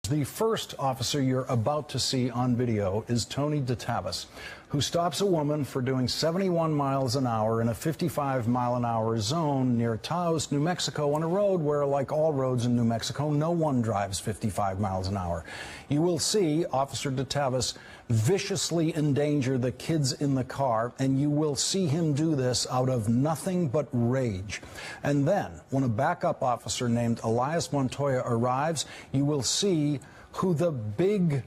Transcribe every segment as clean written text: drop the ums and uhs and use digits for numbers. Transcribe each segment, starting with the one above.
The first officer you're about to see on video is Tony DeTavis, who stops a woman for doing 71 miles an hour in a 55-mile-an-hour zone near Taos, New Mexico, on a road where, like all roads in New Mexico, no one drives 55 miles an hour. You will see Officer DeTavis viciously endanger the kids in the car, and you will see him do this out of nothing but rage. And then, when a backup officer named Elias Montoya arrives, you will see who the big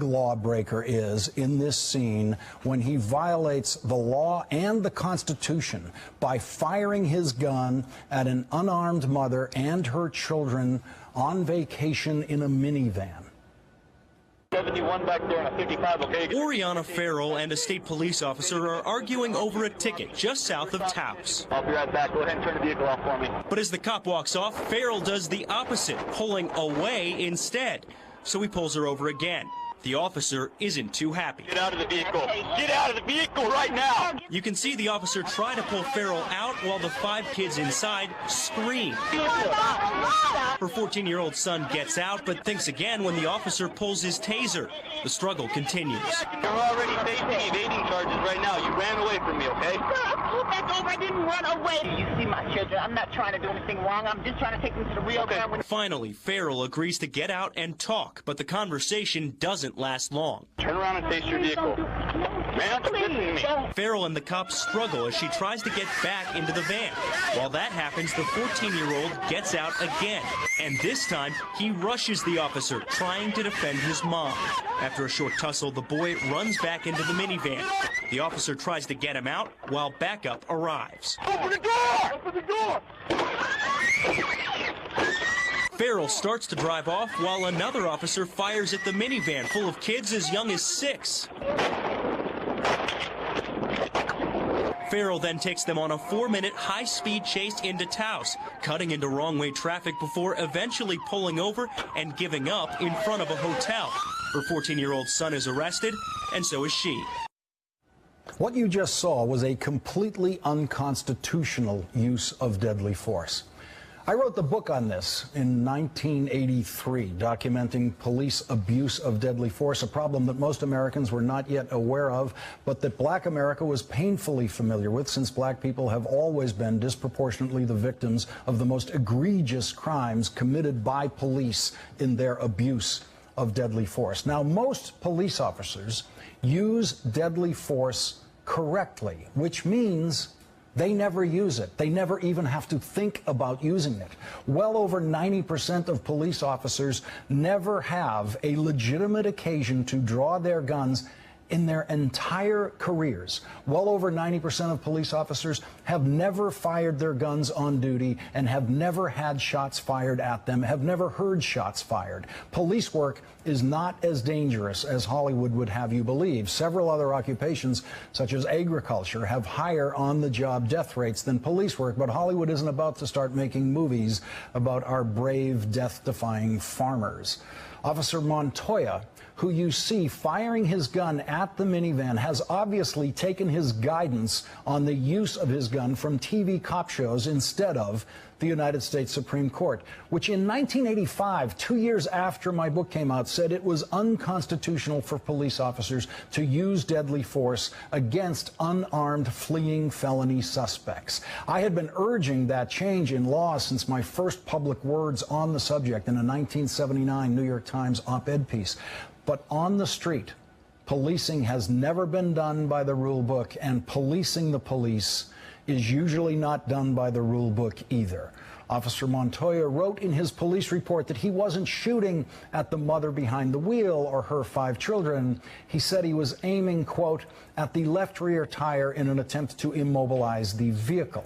lawbreaker is in this scene when he violates the law and the Constitution by firing his gun at an unarmed mother and her children on vacation in a minivan. 71 back there in a 55, okay? Oriana Farrell and a state police officer are arguing over a ticket just south of Taos. I'll be right back. Go ahead and turn the vehicle off for me. But as the cop walks off, Farrell does the opposite, pulling away instead. So he pulls her over again. The officer isn't too happy. Get out of the vehicle. Get out of the vehicle right now. You can see the officer try to pull Farrell out while the 5 kids inside scream. Her 14-year-old son gets out, but thinks again when the officer pulls his taser. The struggle continues. You're already facing evading charges right now. You ran away from me, okay? Pull back over. I didn't run away. You see my children. I'm not trying to do anything wrong. I'm just trying to take them to the real ground. Finally, Farrell agrees to get out and talk, but the conversation doesn't last long. Turn around and face your vehicle. Man, listen to me. Farrell and the cops struggle as she tries to get back into the van. While that happens, the 14-year-old gets out again. And this time, he rushes the officer, trying to defend his mom. After a short tussle, the boy runs back into the minivan. The officer tries to get him out while backup arrives. Open the door! Open the door! Farrell starts to drive off while another officer fires at the minivan full of kids as young as 6. Farrell then takes them on a 4-minute high-speed chase into Taos, cutting into wrong-way traffic before eventually pulling over and giving up in front of a hotel. Her 14-year-old son is arrested, and so is she. What you just saw was a completely unconstitutional use of deadly force. I wrote the book on this in 1983, documenting police abuse of deadly force, a problem that most Americans were not yet aware of, but that Black America was painfully familiar with, since Black people have always been disproportionately the victims of the most egregious crimes committed by police in their abuse of deadly force. Now, most police officers use deadly force correctly, which means they never use it. They never even have to think about using it. Well over 90% of police officers never have a legitimate occasion to draw their guns in their entire careers. Well over 90% of police officers have never fired their guns on duty and have never had shots fired at them, have never heard shots fired. Police work is not as dangerous as Hollywood would have you believe. Several other occupations, such as agriculture, have higher on-the-job death rates than police work, but Hollywood isn't about to start making movies about our brave, death-defying farmers. Officer Montoya, who you see firing his gun at the minivan, has obviously taken his guidance on the use of his gun from TV cop shows instead of the United States Supreme Court, which in 1985, 2 years after my book came out, said it was unconstitutional for police officers to use deadly force against unarmed fleeing felony suspects. I had been urging that change in law since my first public words on the subject in a 1979 New York Times op-ed piece. But on the street, policing has never been done by the rule book, and policing the police is usually not done by the rule book either. Officer Montoya wrote in his police report that he wasn't shooting at the mother behind the wheel or her 5 children. He said he was aiming, quote, at the left rear tire in an attempt to immobilize the vehicle.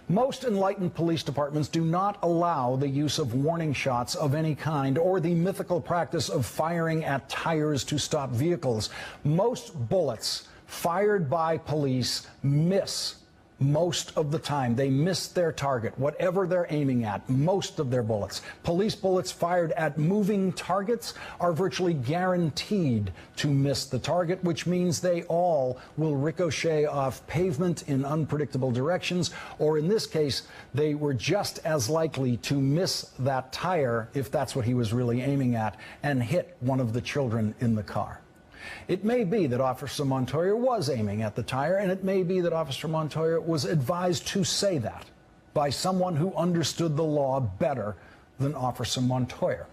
Most enlightened police departments do not allow the use of warning shots of any kind or the mythical practice of firing at tires to stop vehicles. Most bullets fired by police miss Most of the time, they miss their target, whatever they're aiming at, most of their bullets. Police bullets fired at moving targets are virtually guaranteed to miss the target, which means they all will ricochet off pavement in unpredictable directions, or in this case, they were just as likely to miss that tire, if that's what he was really aiming at, and hit one of the children in the car. It may be that Officer Montoya was aiming at the tire, and it may be that Officer Montoya was advised to say that by someone who understood the law better than Officer Montoya.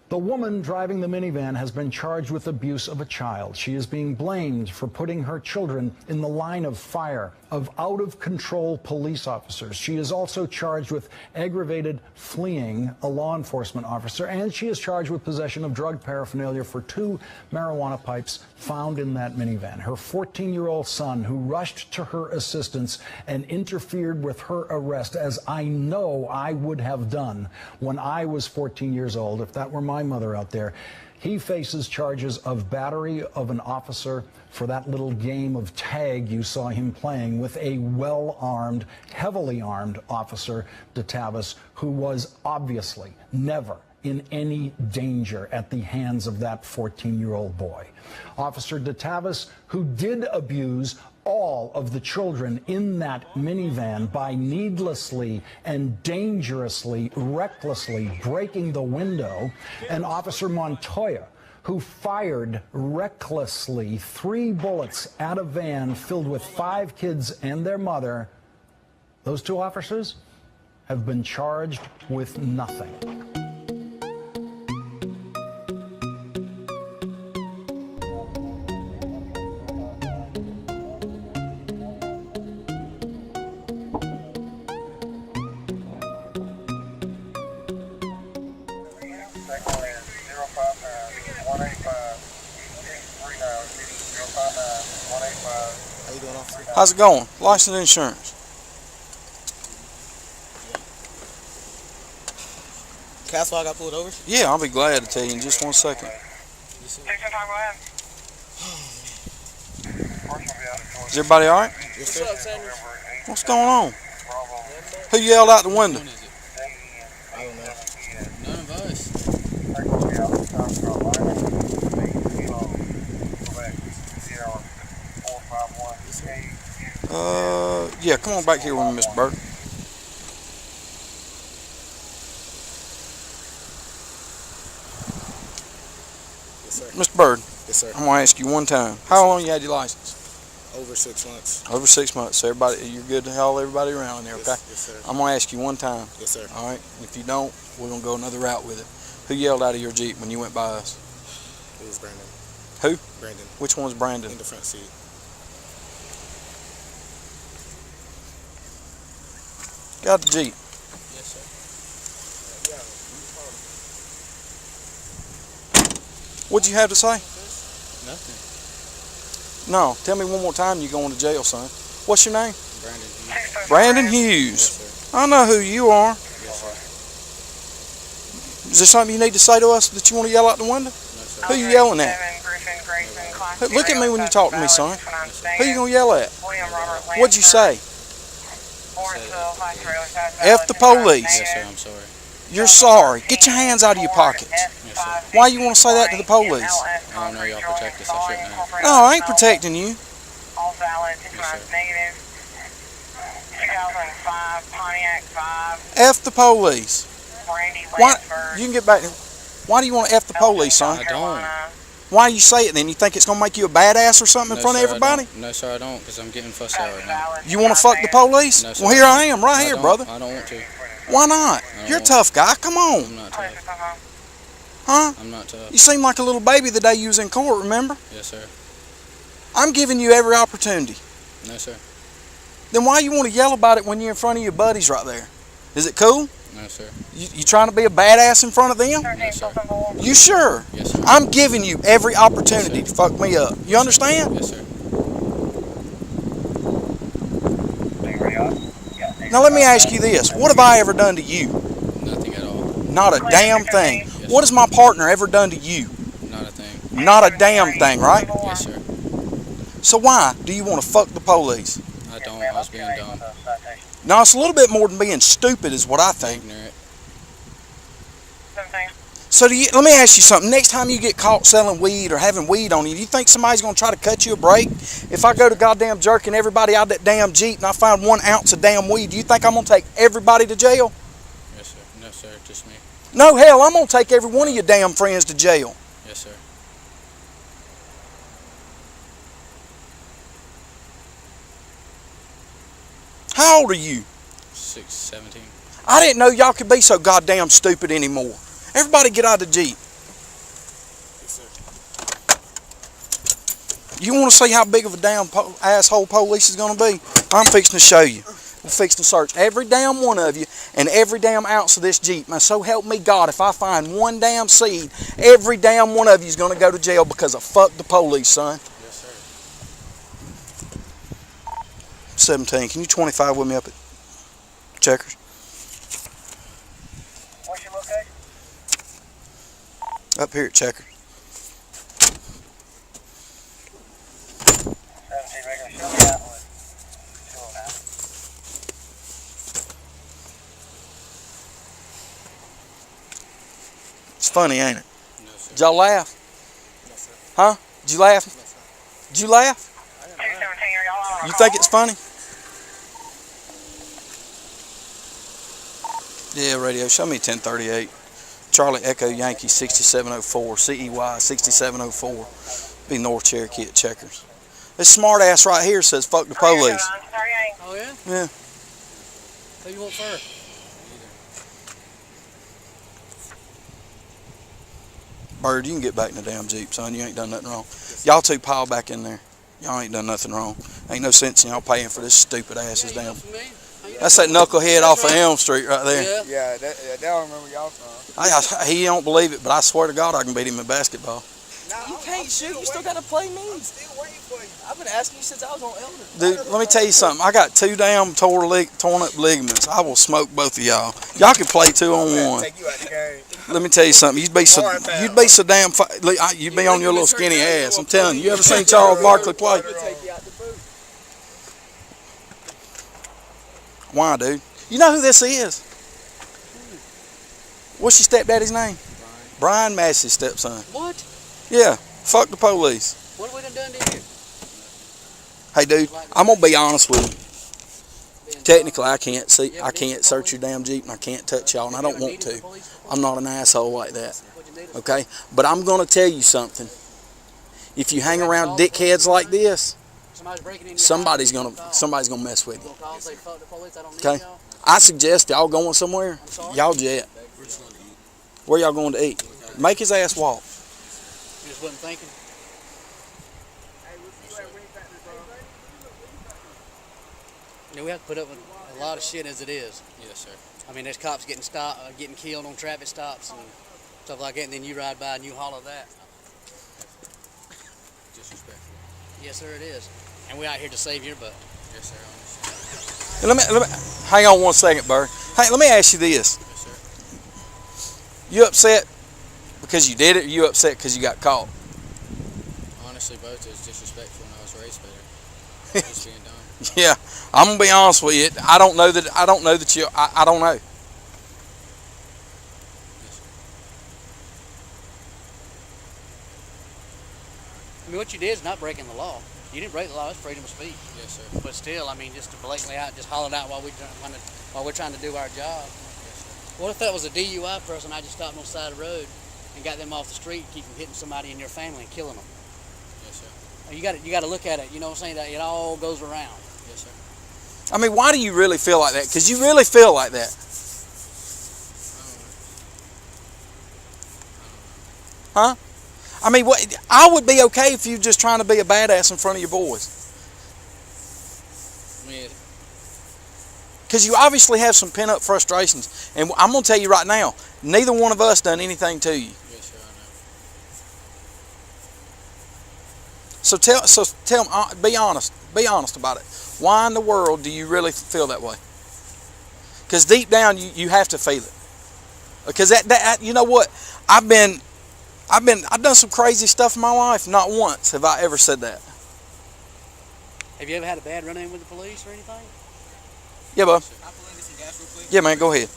The woman driving the minivan has been charged with abuse of a child. She is being blamed for putting her children in the line of fire of out-of-control police officers. She is also charged with aggravated fleeing a law enforcement officer, and she is charged with possession of drug paraphernalia for 2 marijuana pipes found in that minivan. Her 14-year-old son, who rushed to her assistance and interfered with her arrest, as I know I would have done when I was 14 years old, if that were my mother out there. He faces charges of battery of an officer for that little game of tag you saw him playing with a well-armed, heavily armed officer, DeTavis, who was obviously never in any danger at the hands of that 14-year-old boy. Officer DeTavis, who did abuse all of the children in that minivan by needlessly and dangerously, recklessly breaking the window, and Officer Montoya, who fired recklessly 3 bullets at a van filled with 5 kids and their mother. Those 2 officers have been charged with nothing. How's it going? License and insurance. Castle, I got pulled over? Yeah, I'll be glad to tell you in just 1 second. Is everybody all right? Yes, sir. What's going on? Who yelled out the window? I don't know. None of us. Yeah, come on back here with me, Mr. Bird. Yes, sir. Mr. Bird, Yes, sir. I'm going to ask you one time. How long you had your license? Over 6 months. Over 6 months. So everybody, you're good to haul everybody around there, okay? Yes, yes, sir. I'm going to ask you one time. Yes, sir. All right? If you don't, we're going to go another route with it. Who yelled out of your Jeep when you went by us? It was Brandon. Who? Brandon. Which one's Brandon? In the front seat. Got the Jeep. Yes, sir. What'd you have to say? Nothing. No. Tell me one more time you're going to jail, son. What's your name? Brandon Hughes. Brandon Hughes. Yes, sir. I know who you are. Yes, sir. Is there something you need to say to us that you want to yell out the window? No, sir. Who you yelling at? Look at me when you talk to me, son. Who you gonna yell at? What'd you say? F the police. Yes, sir. I'm sorry. You're sorry. Get your hands out of your pockets. Yes, sir. Why you want to say that to the police? I don't know. Y'all protect us. I shouldn't have. No, I ain't protecting you. All valid. Yes, sir. Negative. 2005 Pontiac 5. F the police. Brandy Why? Lansford. You can get back. Why do you want to F the police, son? I don't. Why you say it then? You think it's gonna make you a badass or something in front of sir, I everybody? don't. No, sir, I don't, because I'm getting fussed at right now. You want to fuck the police? No, sir, Well, here I am, right here, don't. brother. I don't want to. Why not? don't You're a want tough guy. Come I'm on, not tough. huh? I'm not tough. You seem like a little baby the day you was in court. Remember? Yes, sir. I'm giving you every opportunity. No, sir. Then why you want to yell about it when you're in front of your buddies right there? Is it cool? No, sir. You trying to be a badass in front of them? No, sir. You sure? Yes, sir. I'm giving you every opportunity to fuck me up. You understand? Yes, sir. Now let me ask you this. What have I ever done to you? Nothing at all. Not a damn thing. What has my partner ever done to you? Not a thing. Not a damn thing, right? Yes, sir. So why do you want to fuck the police? I don't. was being dumb. No, it's a little bit more than being stupid is what I think. Ignorant. So let me ask you something. Next time you get caught selling weed or having weed on you, do you think somebody's going to try to cut you a break? If I go to goddamn jerking everybody out of that damn Jeep and I find 1 ounce of damn weed, do you think I'm going to take everybody to jail? Yes, sir. No, sir. Just me. No, hell, I'm going to take every one of your damn friends to jail. Yes, sir. How old are you? 17. I didn't know y'all could be so goddamn stupid anymore. Everybody get out of the Jeep. You want to see how big of a damn asshole police is going to be? I'm fixing to show you. We're fixing to search every damn one of you and every damn ounce of this Jeep. Now, so help me God, if I find one damn seed, every damn one of you is going to go to jail because of fuck the police, son. Yes, sir. 17. Can you 25 with me up at Checkers? What's your location? Up here at Checkers. 17 regular, show me that one. It's funny, ain't it? No, sir. Did y'all laugh? No, sir. Huh? Did you laugh? No, sir. Did you laugh? 217, are y'all on You think it's funny? Yeah, radio. Show me 1038. Charlie Echo Yankee 6704. CEY 6704. Be North Cherokee at Checkers. This smart ass right here says fuck the police. Oh, yeah? Yeah. Who you want first? Bird, you can get back in the damn Jeep, son. You ain't done nothing wrong. Y'all two pile back in there. Y'all ain't done nothing wrong. Ain't no sense in y'all paying for this stupid ass's damn. That's that knucklehead off of Elm Street right there. Yeah, that I remember y'all from. He don't believe it, but I swear to God I can beat him in basketball. You can't shoot. You still gotta play me. I've been asking you since I was on Elder. Dude, let me tell you something. I got 2 damn torn up ligaments. I will smoke both of y'all. Y'all can play 2-on-1. Take you out the game. Let me tell you something. You'd be so damn. You'd be on your little skinny ass. I'm telling you. You ever seen Charles Barkley play? Why, dude? You know who this is? What's your stepdaddy's name? Brian Massey's stepson. What? Yeah. Fuck the police. What have we done to you? Hey, dude. I'm gonna be honest with you. Technically, I can't search your damn Jeep, and I can't touch y'all, and I don't want to. I'm not an asshole like that. Okay? But I'm gonna tell you something. If you hang around dickheads like this, somebody's gonna mess with you. Okay? I suggest y'all going somewhere. Y'all jet. Where y'all going to eat? Make his ass walk. You just wasn't thinking. You know, we have to put up with a lot of shit as it is. Yes, sir. I mean, there's cops getting killed on traffic stops and stuff like that, and then you ride by and you holler that. Disrespectful. Yes, sir, it is. And we're out here to save your butt. Yes, sir. Let me hang on one second, Bird. Hey, let me ask you this. Yes, sir. You upset because you did it, or you upset because you got caught? Honestly, both. It was disrespectful when I was raised better. Just being dumb. Yeah, I'm gonna be honest with you. I don't know that you. I don't know. Yes, sir. I mean, what you did is not breaking the law. You didn't break the law. It's freedom of speech. Yes, sir. But still, I mean, just to blatantly out, just hollering out while we're trying to do our job. Yes, sir. What if that was a DUI person? I just stopped on the side of the road and got them off the street, keep from hitting somebody in your family and killing them. Yes, sir. You got to look at it. You know what I'm saying? That it all goes around. Yes, sir. I mean, why do you really feel like that? Because you really feel like that. Huh? I mean, I would be okay if you just trying to be a badass in front of your boys. I mean, Because you obviously have some pent-up frustrations. And I'm going to tell you right now, neither one of us done anything to you. yes, sir, I know. So tell me, be honest about it. Why in the world do you really feel that way? Because deep down you have to feel it. Because that you know what? I've done some crazy stuff in my life. Not once have I ever said that. Have you ever had a bad run-in with the police or anything? Yeah, bud. Can I pull in and get some gas real quick? Yeah, man, go ahead.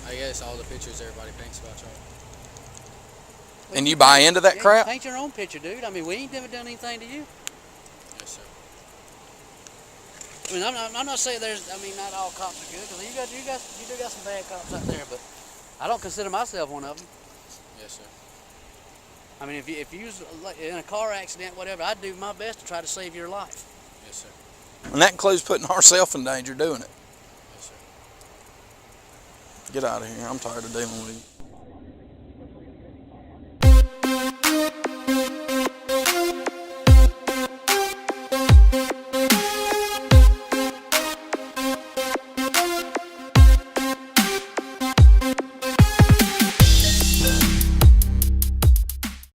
I guess all the pictures everybody paints about y'all. And you buy into that Yeah, crap? Paint your own picture, dude. I mean, we ain't never done anything to you. Yes, sir. I mean, I'm not saying not all cops are good, because you do got some bad cops out there, but I don't consider myself one of them. Yes, sir. I mean, if you was in a car accident, whatever, I'd do my best to try to save your life. Yes, sir. And that includes putting ourselves in danger doing it. Yes, sir. Get out of here. I'm tired of dealing with you.